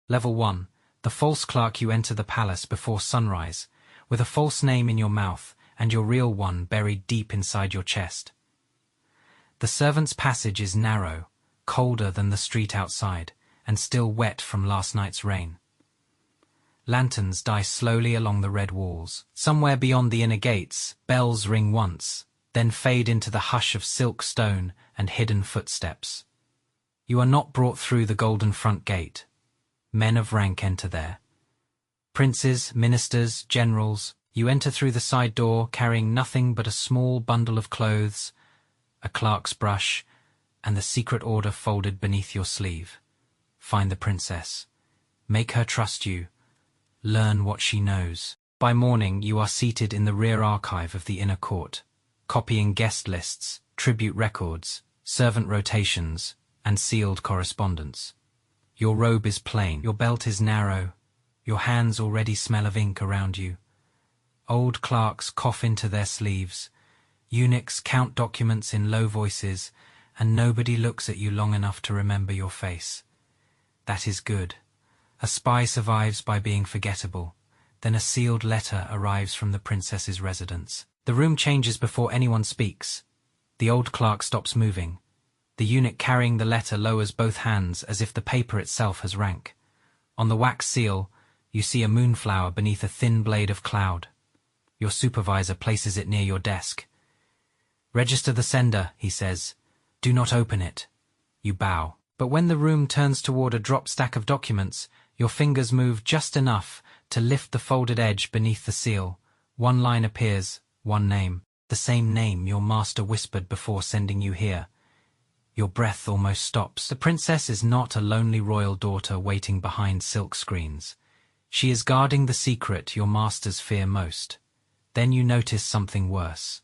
Level 1. The false clerk. You enter the palace before sunrise, with a false name in your mouth and your real one buried deep inside your chest. The servants' passage is narrow, colder than the street outside, and still wet from last night's rain. Lanterns die slowly along the red walls. Somewhere beyond the inner gates, bells ring once, then fade into the hush of silk stone and hidden footsteps. You are not brought through the golden front gate. Men of rank enter there. Princes, ministers, generals. You enter through the side door carrying nothing but a small bundle of clothes, a clerk's brush, and the secret order folded beneath your sleeve. Find the princess. Make her trust you. Learn what she knows. By morning, you are seated in the rear archive of the inner court, copying guest lists, tribute records, servant rotations, and sealed correspondence. Your robe is plain, your belt is narrow, your hands already smell of ink around you. Old clerks cough into their sleeves, eunuchs count documents in low voices, and nobody looks at you long enough to remember your face. That is good. A spy survives by being forgettable. Then a sealed letter arrives from the princess's residence. The room changes before anyone speaks. The old clerk stops moving. The eunuch carrying the letter lowers both hands as if the paper itself has rank. On the wax seal, you see a moonflower beneath a thin blade of cloud. Your supervisor places it near your desk. "Register the sender," he says. "Do not open it." You bow. But when the room turns toward a drop stack of documents, your fingers move just enough to lift the folded edge beneath the seal. One line appears, one name. The same name your master whispered before sending you here. Your breath almost stops. The princess is not a lonely royal daughter waiting behind silk screens. She is guarding the secret your masters fear most. Then you notice something worse.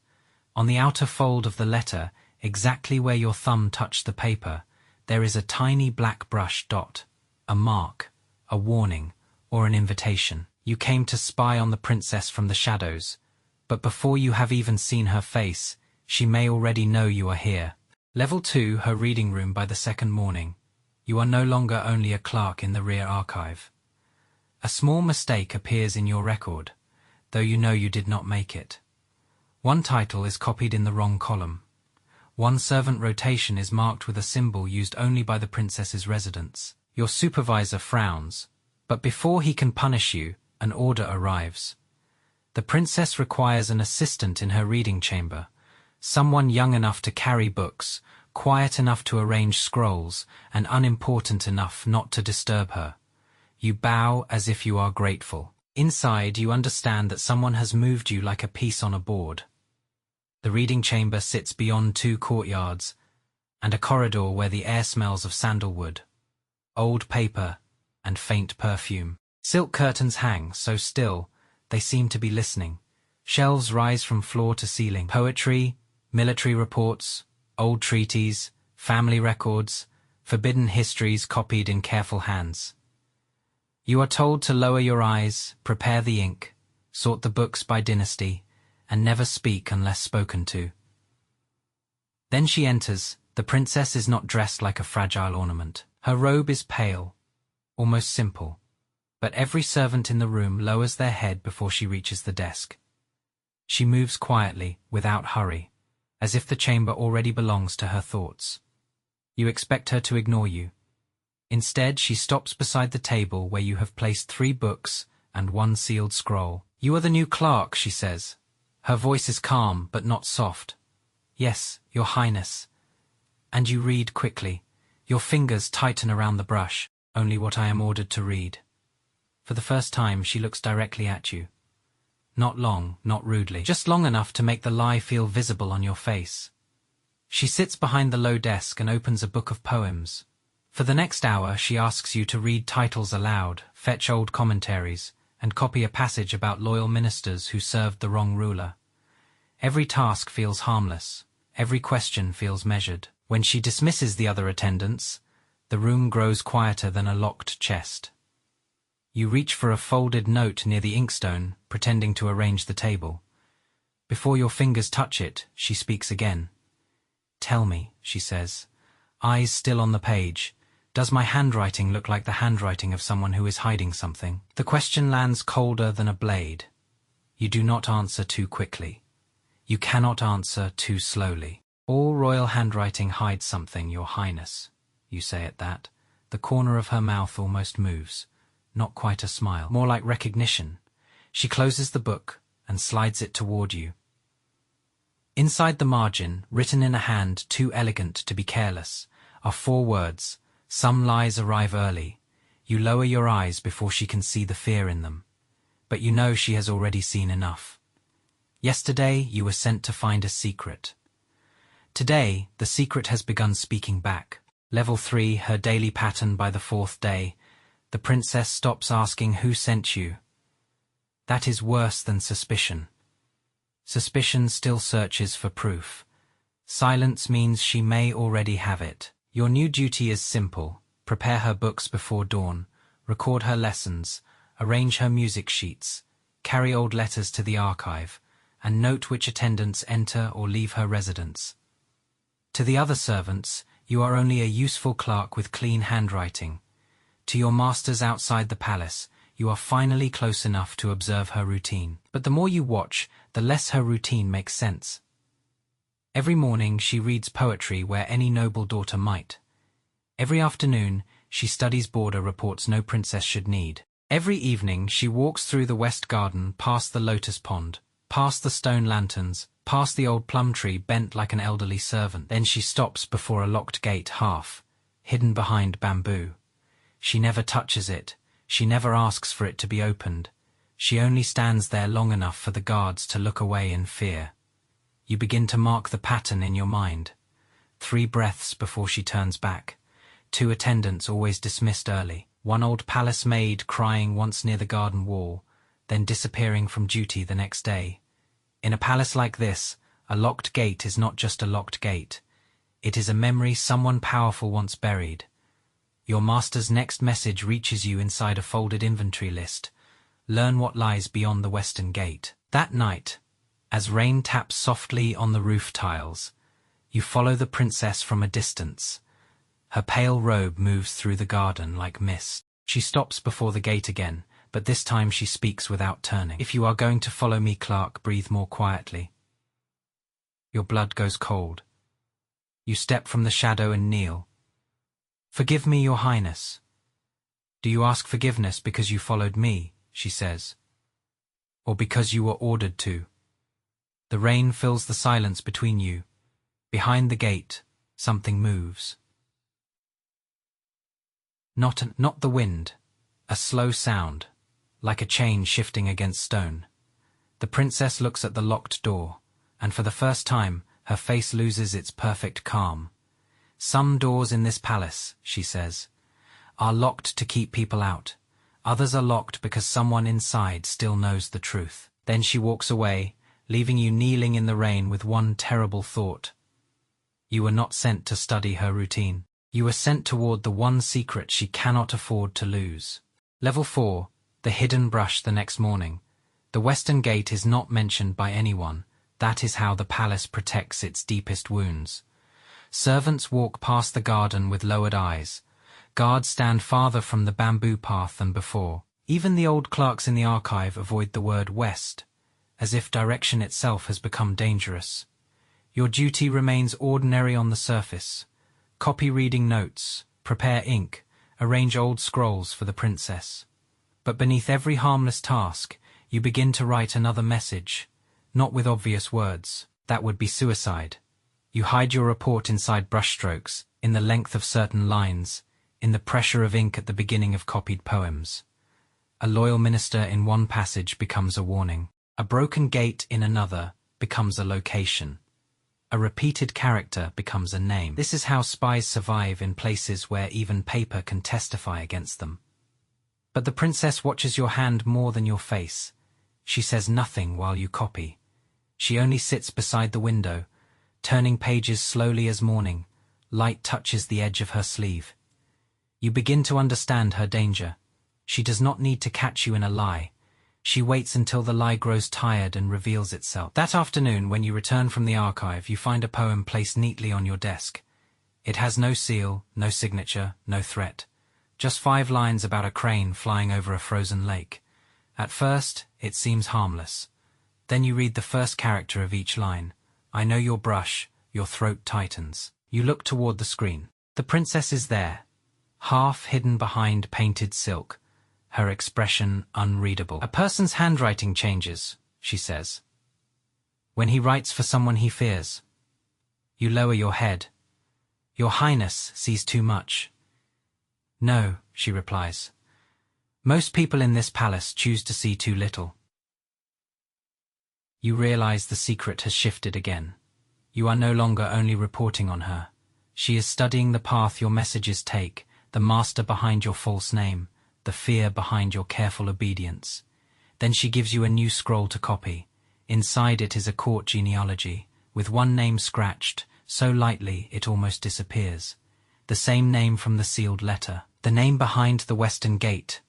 On the outer fold of the letter, exactly where your thumb touched the paper, there is a tiny black brush dot, a mark, a warning, or an invitation. You came to spy on the princess from the shadows, but before you have even seen her face, she may already know you are here. Level 2, her reading room. By the second morning, you are no longer only a clerk in the rear archive. A small mistake appears in your record, though you know you did not make it. One title is copied in the wrong column. One servant rotation is marked with a symbol used only by the princess's residence. Your supervisor frowns, but before he can punish you, an order arrives. The princess requires an assistant in her reading chamber, someone young enough to carry books, quiet enough to arrange scrolls, and unimportant enough not to disturb her. You bow as if you are grateful. Inside, you understand that someone has moved you like a piece on a board. The reading chamber sits beyond 2 courtyards, and a corridor where the air smells of sandalwood, old paper, and faint perfume. Silk curtains hang so still, they seem to be listening. Shelves rise from floor to ceiling. Poetry, military reports, old treaties, family records, forbidden histories copied in careful hands. You are told to lower your eyes, prepare the ink, sort the books by dynasty, and never speak unless spoken to. Then she enters. The princess is not dressed like a fragile ornament. Her robe is pale, almost simple, but every servant in the room lowers their head before she reaches the desk. She moves quietly, without hurry, as if the chamber already belongs to her thoughts. You expect her to ignore you. Instead, she stops beside the table where you have placed 3 books and 1 sealed scroll. "You are the new clerk," she says. Her voice is calm, but not soft. "Yes, Your Highness." And you read quickly. Your fingers tighten around the brush. "Only what I am ordered to read." For the first time, she looks directly at you. Not long, not rudely, just long enough to make the lie feel visible on your face. She sits behind the low desk and opens a book of poems. For the next hour, she asks you to read titles aloud, fetch old commentaries, and copy a passage about loyal ministers who served the wrong ruler. Every task feels harmless. Every question feels measured. When she dismisses the other attendants, the room grows quieter than a locked chest. You reach for a folded note near the inkstone, pretending to arrange the table. Before your fingers touch it, she speaks again. "Tell me," she says, eyes still on the page, Does my handwriting look like the handwriting of someone who is hiding something? The question lands colder than a blade. You do not answer too quickly. You cannot answer too slowly. All royal handwriting hides something, Your Highness. You say at that. The corner of her mouth almost moves. Not quite a smile, more like recognition. She closes the book and slides it toward you. Inside the margin, written in a hand too elegant to be careless, are 4 words. Some lies arrive early. You lower your eyes before she can see the fear in them. But you know she has already seen enough. Yesterday you were sent to find a secret. Today the secret has begun speaking back. Level 3, her daily pattern by the 4th day. The princess stops asking who sent you. That is worse than suspicion. Suspicion still searches for proof. Silence means she may already have it. Your new duty is simple. Prepare her books before dawn, record her lessons, arrange her music sheets, carry old letters to the archive, and note which attendants enter or leave her residence. To the other servants, you are only a useful clerk with clean handwriting. To your masters outside the palace, you are finally close enough to observe her routine. But the more you watch, the less her routine makes sense. Every morning she reads poetry where any noble daughter might. Every afternoon she studies border reports no princess should need. Every evening she walks through the west garden, past the lotus pond, past the stone lanterns, past the old plum tree bent like an elderly servant. Then she stops before a locked gate hidden behind bamboo. She never touches it. She never asks for it to be opened. She only stands there long enough for the guards to look away in fear. You begin to mark the pattern in your mind. 3 breaths before she turns back. 2 attendants always dismissed early. 1 old palace maid crying once near the garden wall, then disappearing from duty the next day. In a palace like this, a locked gate is not just a locked gate. It is a memory someone powerful once buried. Your master's next message reaches you inside a folded inventory list. Learn what lies beyond the western gate. That night, as rain taps softly on the roof tiles, you follow the princess from a distance. Her pale robe moves through the garden like mist. She stops before the gate again, but this time she speaks without turning. If you are going to follow me, clerk, breathe more quietly. Your blood goes cold. You step from the shadow and kneel. Forgive me, Your Highness. Do you ask forgiveness because you followed me, she says, or because you were ordered to? The rain fills the silence between you. Behind the gate, something moves. Not the wind, a slow sound, like a chain shifting against stone. The princess looks at the locked door, and for the first time, her face loses its perfect calm. Some doors in this palace, she says, are locked to keep people out. Others are locked because someone inside still knows the truth. Then she walks away, leaving you kneeling in the rain with one terrible thought. You were not sent to study her routine. You were sent toward the one secret she cannot afford to lose. Level 4, the hidden brush the next morning. The western gate is not mentioned by anyone. That is how the palace protects its deepest wounds. Servants walk past the garden with lowered eyes. Guards stand farther from the bamboo path than before. Even the old clerks in the archive avoid the word west, as if direction itself has become dangerous. Your duty remains ordinary on the surface. Copy reading notes, prepare ink, arrange old scrolls for the princess. But beneath every harmless task, you begin to write another message, not with obvious words. That would be suicide. You hide your report inside brushstrokes, in the length of certain lines, in the pressure of ink at the beginning of copied poems. A loyal minister in one passage becomes a warning. A broken gate in another becomes a location. A repeated character becomes a name. This is how spies survive in places where even paper can testify against them. But the princess watches your hand more than your face. She says nothing while you copy. She only sits beside the window, turning pages slowly as morning. Light touches the edge of her sleeve. You begin to understand her danger. She does not need to catch you in a lie. She waits until the lie grows tired and reveals itself. That afternoon, when you return from the archive, you find a poem placed neatly on your desk. It has no seal, no signature, no threat. Just 5 lines about a crane flying over a frozen lake. At first, it seems harmless. Then you read the first character of each line. I know your brush, your throat tightens. You look toward the screen. The princess is there, half hidden behind painted silk, her expression unreadable. A person's handwriting changes, she says, when he writes for someone he fears. You lower your head. Your Highness sees too much. No, she replies. Most people in this palace choose to see too little. You realize the secret has shifted again. You are no longer only reporting on her. She is studying the path your messages take, the master behind your false name, the fear behind your careful obedience. Then she gives you a new scroll to copy. Inside it is a court genealogy, with one name scratched, so lightly it almost disappears. The same name from the sealed letter, the name behind the western gate.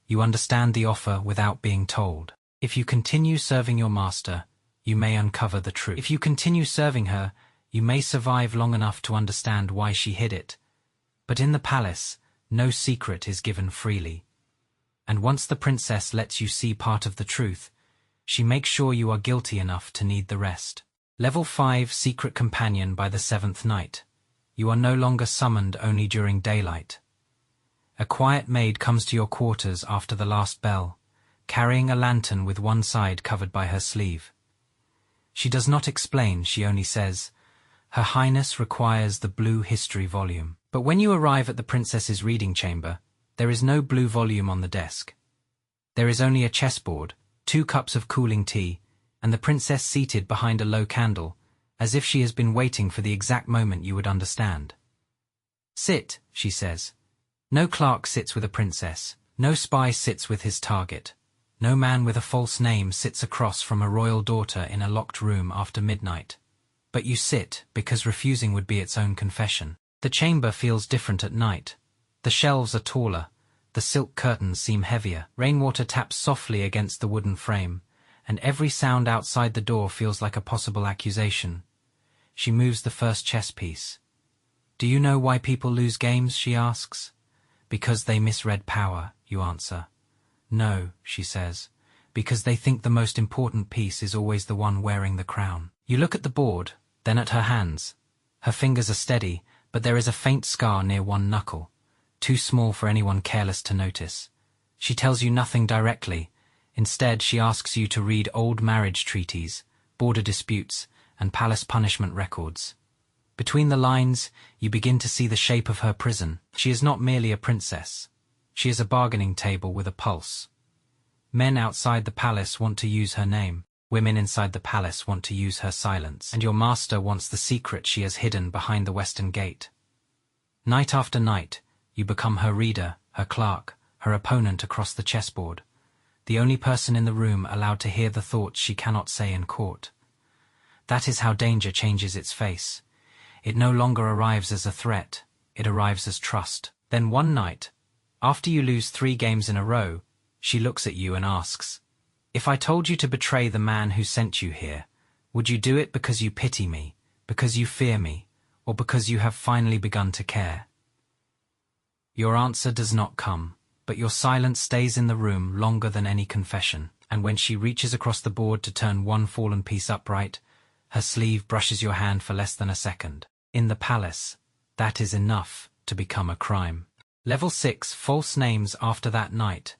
You understand the offer without being told. If you continue serving your master, you may uncover the truth. If you continue serving her, you may survive long enough to understand why she hid it. But in the palace, no secret is given freely. And once the princess lets you see part of the truth, she makes sure you are guilty enough to need the rest. Level 5 Secret Companion by the 7th night. You are no longer summoned only during daylight. A quiet maid comes to your quarters after the last bell, carrying a lantern with one side covered by her sleeve. She does not explain, she only says, Her Highness requires the blue history volume. But when you arrive at the princess's reading chamber, there is no blue volume on the desk. There is only a chessboard, 2 cups of cooling tea, and the princess seated behind a low candle, as if she has been waiting for the exact moment you would understand. Sit, she says. No clerk sits with a princess, no spy sits with his target. No man with a false name sits across from a royal daughter in a locked room after midnight. But you sit because refusing would be its own confession. The chamber feels different at night. The shelves are taller, the silk curtains seem heavier, rainwater taps softly against the wooden frame, and every sound outside the door feels like a possible accusation. She moves the first chess piece. Do you know why people lose games, she asks. Because they misread power, you answer. No, she says, because they think the most important piece is always the one wearing the crown. You look at the board, then at her hands. Her fingers are steady, but there is a faint scar near one knuckle, too small for anyone careless to notice. She tells you nothing directly. Instead, she asks you to read old marriage treaties, border disputes, and palace punishment records. Between the lines, you begin to see the shape of her prison. She is not merely a princess. She is a bargaining table with a pulse. Men outside the palace want to use her name. Women inside the palace want to use her silence. And your master wants the secret she has hidden behind the western gate. Night after night, you become her reader, her clerk, her opponent across the chessboard. The only person in the room allowed to hear the thoughts she cannot say in court. That is how danger changes its face. It no longer arrives as a threat, it arrives as trust. Then one night, after you lose 3 games in a row, she looks at you and asks, If I told you to betray the man who sent you here, would you do it because you pity me, because you fear me, or because you have finally begun to care? Your answer does not come, but your silence stays in the room longer than any confession, and when she reaches across the board to turn one fallen piece upright, her sleeve brushes your hand for less than a second. In the palace, that is enough to become a crime. Level 6 False names after that night.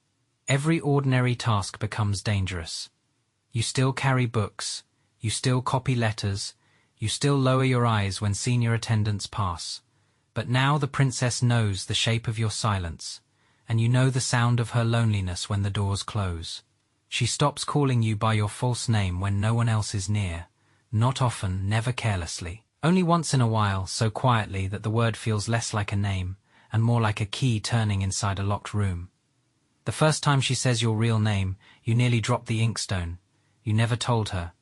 Every ordinary task becomes dangerous. You still carry books, you still copy letters, you still lower your eyes when senior attendants pass. But now the princess knows the shape of your silence, and you know the sound of her loneliness when the doors close. She stops calling you by your false name when no one else is near. Not often, never carelessly. Only once in a while, so quietly that the word feels less like a name and more like a key turning inside a locked room. The first time she says your real name, you nearly drop the inkstone. You never told her.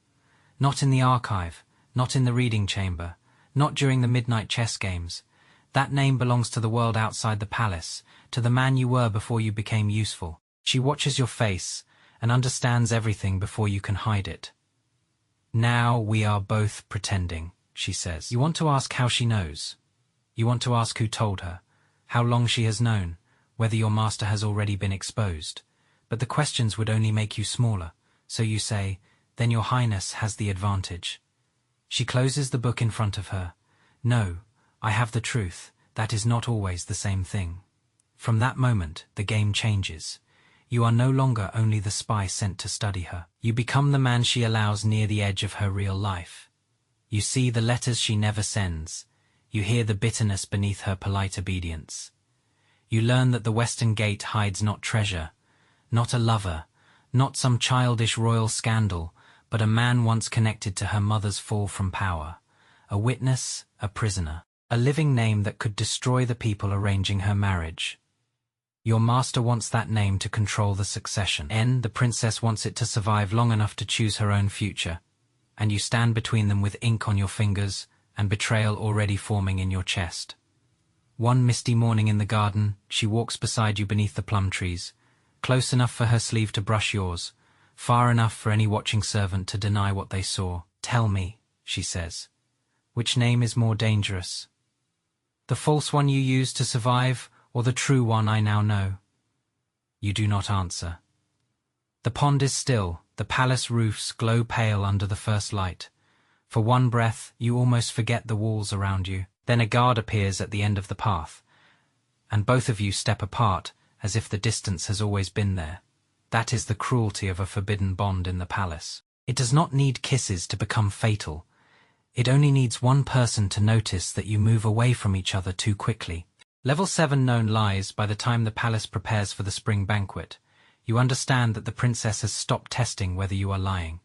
Not in the archive, not in the reading chamber, not during the midnight chess games. That name belongs to the world outside the palace, to the man you were before you became useful. She watches your face and understands everything before you can hide it. Now we are both pretending, she says. You want to ask how she knows. You want to ask who told her, how long she has known, whether your master has already been exposed. But the questions would only make you smaller, so you say, "Then your highness has the advantage." She closes the book in front of her. "No, I have the truth. That is not always the same thing." From that moment, the game changes. You are no longer only the spy sent to study her. You become the man she allows near the edge of her real life. You see the letters she never sends. You hear the bitterness beneath her polite obedience. You learn that the Western Gate hides not treasure, not a lover, not some childish royal scandal, but a man once connected to her mother's fall from power, a witness, a prisoner, a living name that could destroy the people arranging her marriage. Your master wants that name to control the succession. The princess wants it to survive long enough to choose her own future, and you stand between them with ink on your fingers and betrayal already forming in your chest. One misty morning in the garden, she walks beside you beneath the plum trees, close enough for her sleeve to brush yours, far enough for any watching servant to deny what they saw. "Tell me," she says, "which name is more dangerous? The false one you used to survive, or the true one I now know?" You do not answer. The pond is still, the palace roofs glow pale under the first light. For one breath, you almost forget the walls around you. Then a guard appears at the end of the path, and both of you step apart, as if the distance has always been there. That is the cruelty of a forbidden bond in the palace. It does not need kisses to become fatal. It only needs one person to notice that you move away from each other too quickly. Level 7 known lies. By the time the palace prepares for the spring banquet, you understand that the princess has stopped testing whether you are lying.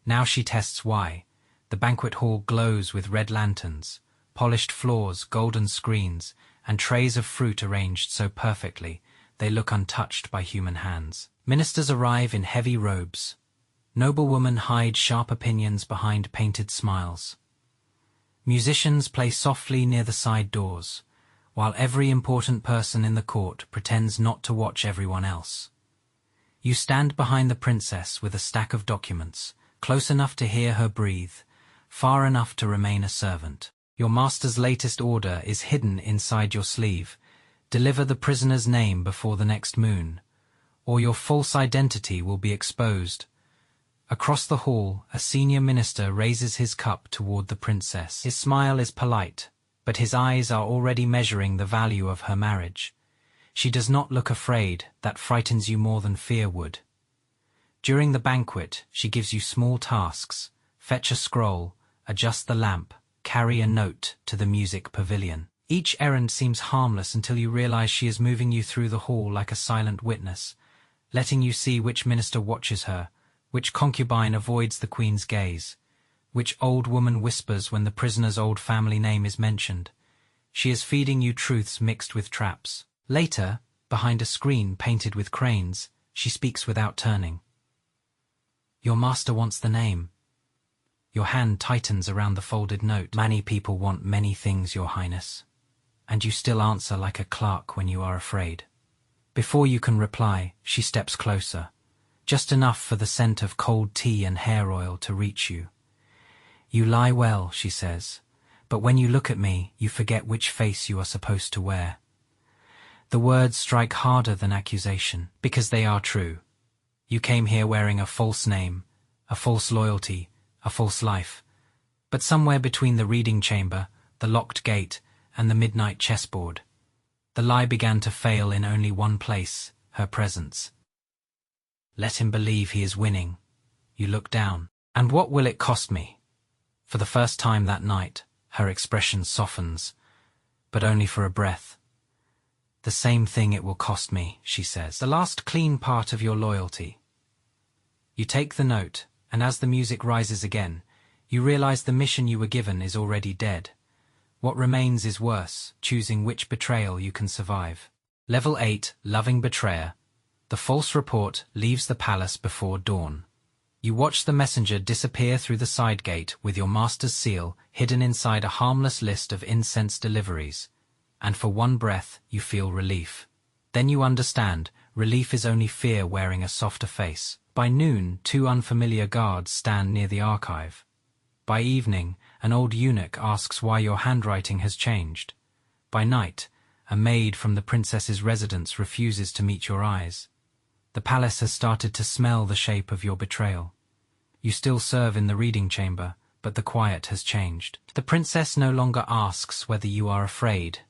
Now she tests why. The banquet hall glows with red lanterns, polished floors, golden screens, and trays of fruit arranged so perfectly they look untouched by human hands. Ministers arrive in heavy robes. Noblewomen hide sharp opinions behind painted smiles. Musicians play softly near the side doors, while every important person in the court pretends not to watch everyone else. You stand behind the princess with a stack of documents, close enough to hear her breathe, far enough to remain a servant. Your master's latest order is hidden inside your sleeve. Deliver the prisoner's name before the next moon, or your false identity will be exposed. Across the hall, a senior minister raises his cup toward the princess. His smile is polite, but his eyes are already measuring the value of her marriage. She does not look afraid. That frightens you more than fear would. During the banquet, she gives you small tasks. Fetch a scroll, adjust the lamp, carry a note to the music pavilion. Each errand seems harmless until you realize she is moving you through the hall like a silent witness, letting you see which minister watches her, which concubine avoids the queen's gaze, which old woman whispers when the prisoner's old family name is mentioned. She is feeding you truths mixed with traps. Later, behind a screen painted with cranes, she speaks without turning. "Your master wants the name." Your hand tightens around the folded note. "Many people want many things, Your Highness." And you still answer like a clerk when you are afraid. Before you can reply, she steps closer, just enough for the scent of cold tea and hair oil to reach you. "You lie well," she says, "but when you look at me, you forget which face you are supposed to wear." The words strike harder than accusation, because they are true. You came here wearing a false name, a false loyalty, a false life. But somewhere between the reading chamber, the locked gate, and the midnight chessboard, the lie began to fail in only one place, her presence. "Let him believe he is winning." You look down. "And what will it cost me?" For the first time that night, her expression softens, but only for a breath. "The same thing it will cost me," she says. "The last clean part of your loyalty." You take the note, and as the music rises again, you realize the mission you were given is already dead. What remains is worse, choosing which betrayal you can survive. Level 8, Loving Betrayer. The false report leaves the palace before dawn. You watch the messenger disappear through the side gate with your master's seal hidden inside a harmless list of incense deliveries, and for one breath you feel relief. Then you understand, relief is only fear wearing a softer face. By noon, 2 unfamiliar guards stand near the archive. By evening, an old eunuch asks why your handwriting has changed. By night, a maid from the princess's residence refuses to meet your eyes. The palace has started to smell the shape of your betrayal. You still serve in the reading chamber, but the quiet has changed. The princess no longer asks whether you are afraid.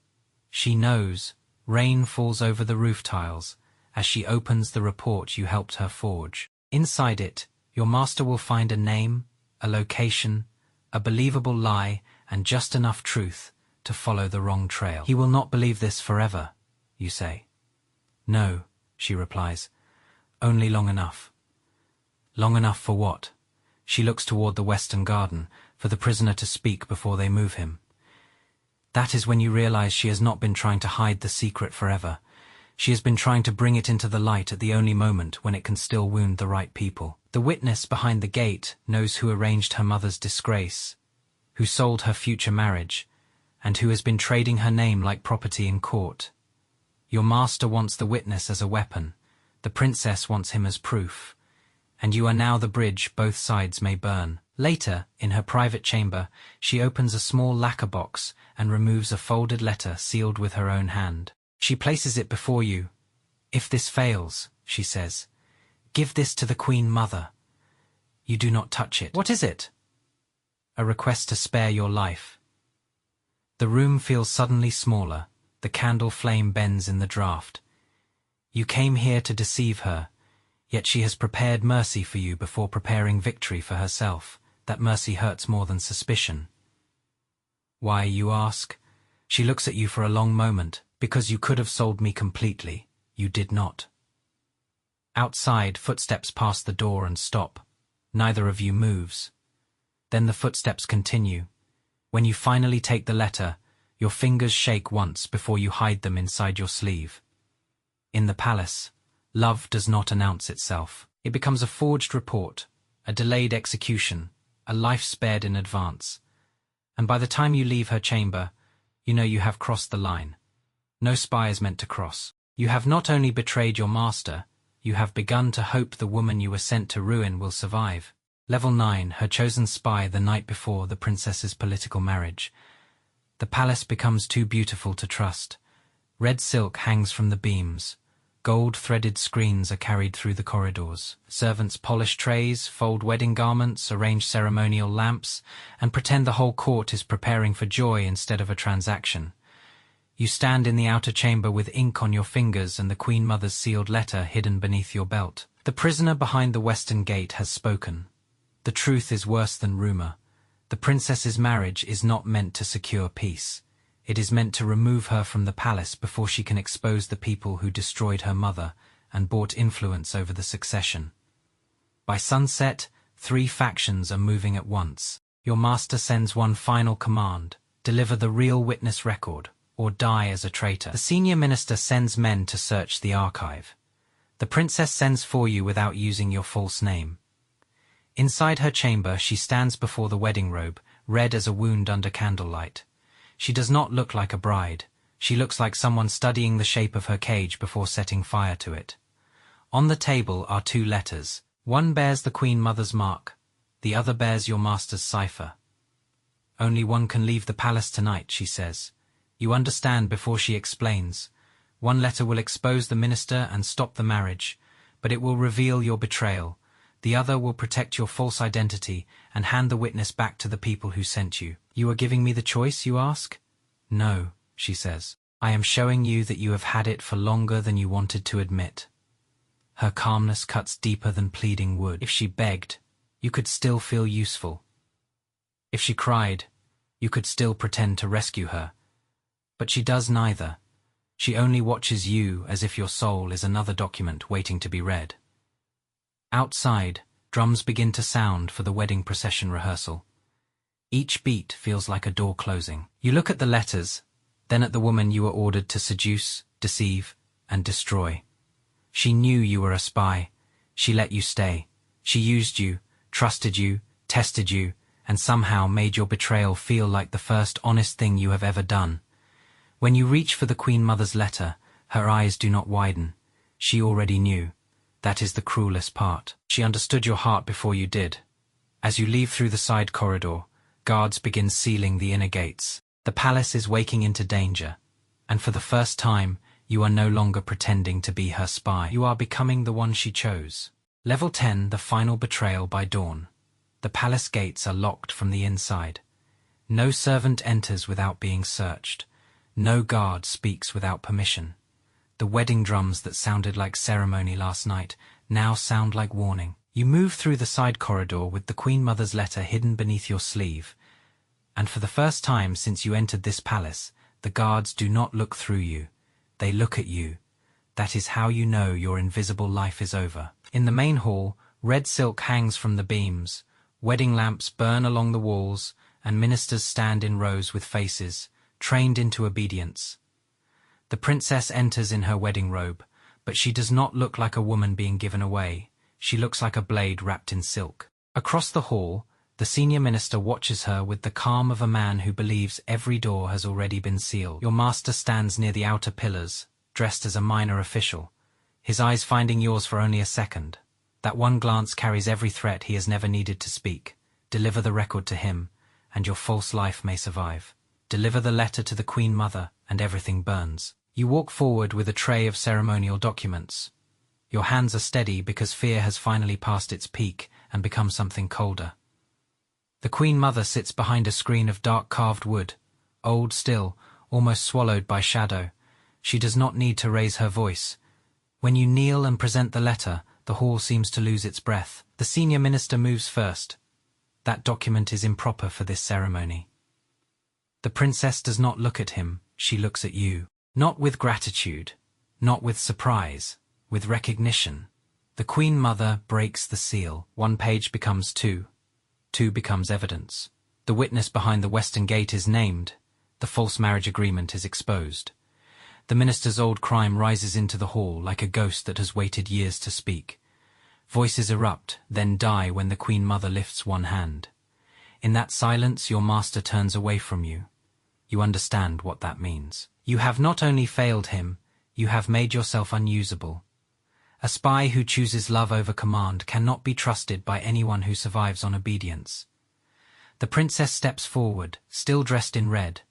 She knows. Rain falls over the roof tiles as she opens the report you helped her forge. Inside it, your master will find a name, a location, a believable lie, and just enough truth to follow the wrong trail. He will not believe this forever, you say. No, she replies, only long enough. Long enough for what? She looks toward the western garden, for the prisoner to speak before they move him. That is when you realize she has not been trying to hide the secret forever. She has been trying to bring it into the light at the only moment when it can still wound the right people. The witness behind the gate knows who arranged her mother's disgrace, who sold her future marriage, and who has been trading her name like property in court. Your master wants the witness as a weapon. The princess wants him as proof. And you are now the bridge both sides may burn. Later, in her private chamber, she opens a small lacquer box and removes a folded letter sealed with her own hand. She places it before you. If this fails, she says, give this to the Queen Mother. You do not touch it. What is it? A request to spare your life. The room feels suddenly smaller. The candle flame bends in the draught. You came here to deceive her, yet she has prepared mercy for you before preparing victory for herself. That mercy hurts more than suspicion. Why, you ask? She looks at you for a long moment. Because you could have sold me completely. You did not. Outside, footsteps pass the door and stop. Neither of you moves. Then the footsteps continue. When you finally take the letter, your fingers shake once before you hide them inside your sleeve. In the palace, love does not announce itself. It becomes a forged report, a delayed execution, a life spared in advance. And by the time you leave her chamber, you know you have crossed the line. No spy is meant to cross. You have not only betrayed your master, you have begun to hope the woman you were sent to ruin will survive. Level 9, her chosen spy the night before the princess's political marriage. The palace becomes too beautiful to trust. Red silk hangs from the beams. Gold-threaded screens are carried through the corridors. Servants polish trays, fold wedding garments, arrange ceremonial lamps, and pretend the whole court is preparing for joy instead of a transaction. You stand in the outer chamber with ink on your fingers and the Queen Mother's sealed letter hidden beneath your belt. The prisoner behind the western gate has spoken. The truth is worse than rumor. The princess's marriage is not meant to secure peace. It is meant to remove her from the palace before she can expose the people who destroyed her mother and bought influence over the succession. By sunset, 3 factions are moving at once. Your master sends one final command: deliver the real witness record, or die as a traitor. The senior minister sends men to search the archive. The princess sends for you without using your false name. Inside her chamber, she stands before the wedding robe, red as a wound under candlelight. She does not look like a bride. She looks like someone studying the shape of her cage before setting fire to it. On the table are 2 letters. One bears the Queen Mother's mark. The other bears your master's cipher. Only one can leave the palace tonight, she says. You understand before she explains. One letter will expose the minister and stop the marriage, but it will reveal your betrayal. The other will protect your false identity and hand the witness back to the people who sent you. You are giving me the choice, you ask? No, she says. I am showing you that you have had it for longer than you wanted to admit. Her calmness cuts deeper than pleading would. If she begged, you could still feel useful. If she cried, you could still pretend to rescue her. But she does neither. She only watches you as if your soul is another document waiting to be read. Outside, drums begin to sound for the wedding procession rehearsal. Each beat feels like a door closing. You look at the letters, then at the woman you were ordered to seduce, deceive, and destroy. She knew you were a spy. She let you stay. She used you, trusted you, tested you, and somehow made your betrayal feel like the first honest thing you have ever done. When you reach for the Queen Mother's letter, her eyes do not widen. She already knew. That is the cruelest part. She understood your heart before you did. As you leave through the side corridor, guards begin sealing the inner gates. The palace is waking into danger. And for the first time, you are no longer pretending to be her spy. You are becoming the one she chose. Level 10, the final betrayal by dawn. The palace gates are locked from the inside. No servant enters without being searched. No guard speaks without permission. The wedding drums that sounded like ceremony last night now sound like warning. You move through the side corridor with the Queen Mother's letter hidden beneath your sleeve. And for the first time since you entered this palace, the guards do not look through you. They look at you. That is how you know your invisible life is over. In the main hall, red silk hangs from the beams, wedding lamps burn along the walls, and ministers stand in rows with faces, trained into obedience. The princess enters in her wedding robe, but she does not look like a woman being given away. She looks like a blade wrapped in silk. Across the hall, the senior minister watches her with the calm of a man who believes every door has already been sealed. Your master stands near the outer pillars, dressed as a minor official, his eyes finding yours for only a second. That one glance carries every threat he has never needed to speak. Deliver the record to him, and your false life may survive. Deliver the letter to the Queen Mother, and everything burns. You walk forward with a tray of ceremonial documents. Your hands are steady because fear has finally passed its peak and become something colder. The Queen Mother sits behind a screen of dark carved wood, old still, almost swallowed by shadow. She does not need to raise her voice. When you kneel and present the letter, the hall seems to lose its breath. The senior minister moves first. That document is improper for this ceremony. The princess does not look at him, she looks at you. Not with gratitude, not with surprise, with recognition. The Queen Mother breaks the seal. One page becomes two. Two becomes evidence. The witness behind the western gate is named. The false marriage agreement is exposed. The minister's old crime rises into the hall like a ghost that has waited years to speak. Voices erupt, then die when the Queen Mother lifts one hand. In that silence, your master turns away from you. You understand what that means. You have not only failed him, you have made yourself unusable. A spy who chooses love over command cannot be trusted by anyone who survives on obedience. The princess steps forward, still dressed in red,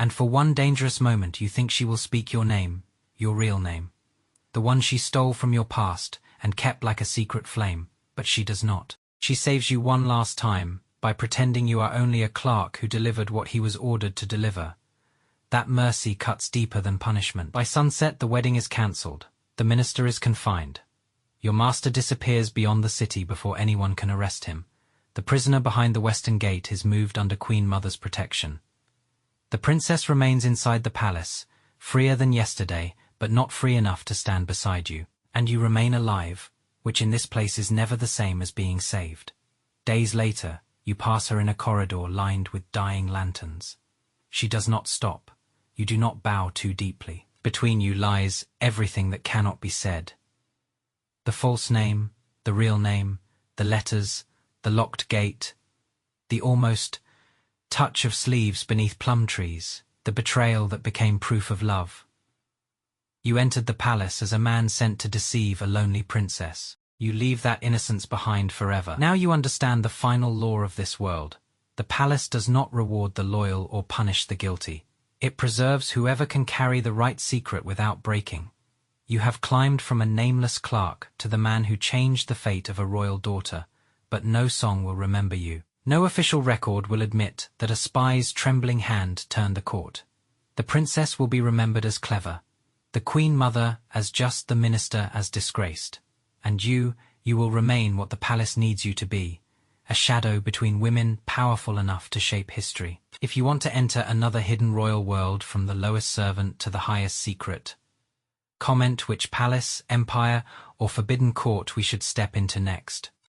and for one dangerous moment you think she will speak your name, your real name, the one she stole from your past and kept like a secret flame, but she does not. She saves you one last time by pretending you are only a clerk who delivered what he was ordered to deliver. That mercy cuts deeper than punishment. By sunset, the wedding is cancelled. The minister is confined. Your master disappears beyond the city before anyone can arrest him. The prisoner behind the western gate is moved under Queen Mother's protection. The princess remains inside the palace, freer than yesterday, but not free enough to stand beside you. And you remain alive, which in this place is never the same as being saved. Days later, you pass her in a corridor lined with dying lanterns. She does not stop. You do not bow too deeply. Between you lies everything that cannot be said. The false name, the real name, the letters, the locked gate, the almost touch of sleeves beneath plum trees, the betrayal that became proof of love. You entered the palace as a man sent to deceive a lonely princess. You leave that innocence behind forever. Now you understand the final law of this world. The palace does not reward the loyal or punish the guilty. It preserves whoever can carry the right secret without breaking. You have climbed from a nameless clerk to the man who changed the fate of a royal daughter, but no song will remember you. No official record will admit that a spy's trembling hand turned the court. The princess will be remembered as clever, the Queen Mother as just, the minister as disgraced. And you will remain what the palace needs you to be, a shadow between women powerful enough to shape history. If you want to enter another hidden royal world from the lowest servant to the highest secret, comment which palace, empire, or forbidden court we should step into next.